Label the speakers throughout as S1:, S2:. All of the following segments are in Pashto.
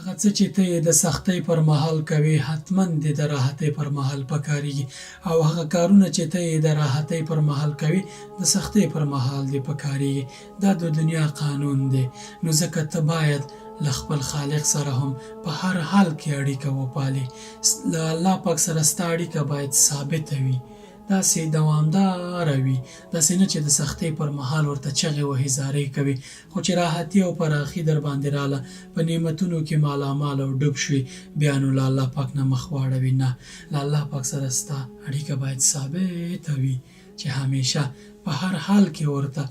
S1: هغه څه چې ته یې د سختۍ پر مهال کوې حتما دې د راحتۍ پر مهال پکارېږي، او هغه کارونه چې ته یې د راحتۍ پر مهال کوې د سختۍ پر مهال دې پکارېږي. دا د دنیا قانون دی. نو ځکه ته باید له خپل خالق سره هم په هر حال کې اړیکه وپالې. له الله پاک سره ستا اړیکه باید ثابته وي، داسې دوامداره وي، داسې نه چې د سختۍ پر مهال ورته چغې وهې زارۍ کوي، خو چې راحتي او پراخي در باندې راله، په نعمتونو کې مالامال او ډوب شوې، بیا نو له الله پاک نه مخ واړوي. نه، له الله پاک سره ستا اړیکه باید ثابته وي چې همیشه په هر حال کې ورته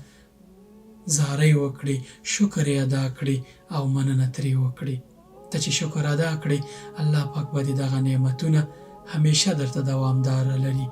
S1: زارۍ وکړي، شکر یې ادا کړي او مننه ترې وکړي. ته چې شکر ادا کړې، الله پاک به دې دغه نعمتونه همیشه درته دوامداره لري.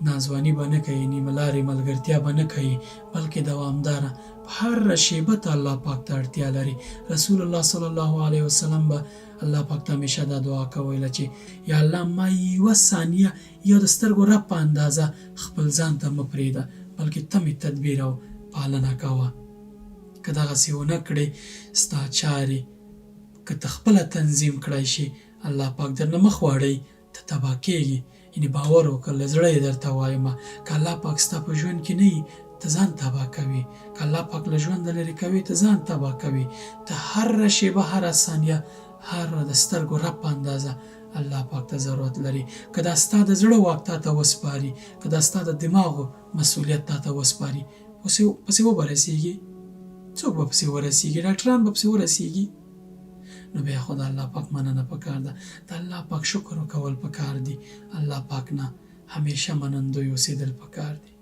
S1: ناځواني به نه کوي، نیمه لارې ملګرتیا به نه کوي، بلکې دوامداره. په هر شیبه ته الله پاک ته اړتیا لري. رسول الله صلی الله علیه وسلم به الله پاک ته همیشه دا دعا کوله چې یا الله ما یوه ثانیه یا د سترګو رپ په اندازه خپل ځان ته مه پرېږده، بلکې ته مې تدبیر او پالنه کوه. که دغسې ونه کړې، ستا چارې که ته خپله تنظیم کړی شي، الله پاک درنه مخ واړوي، ته تباه کېږي. یعنې باور وکړه، له زړه یې درته وایم، که الله پاک ستا په ژوند کې نه وي، ته ځان تباه کوي. که الله پاک له ژونده لرې کوي، ته ځان تباه کوي. ته هره شیبه، هره ثانیه، هر د سترګو رپ په اندازه الله پاک ته ضرورت لري. که دا ستا د زړه واک تا ته وسپاري، که دا ستا د دماغو مسؤلیت تا ته وسپاري، پسې وبه رسېږي. څوک به پسې ورسېږي؟ ډاکټران به پسې ورسېږي؟ نو بیا خو د الله پاک مننه پکار ده، د الله پاک شکر کول پکار دي، الله پاک نه همیشه منندوی اوسېدل پکار دي.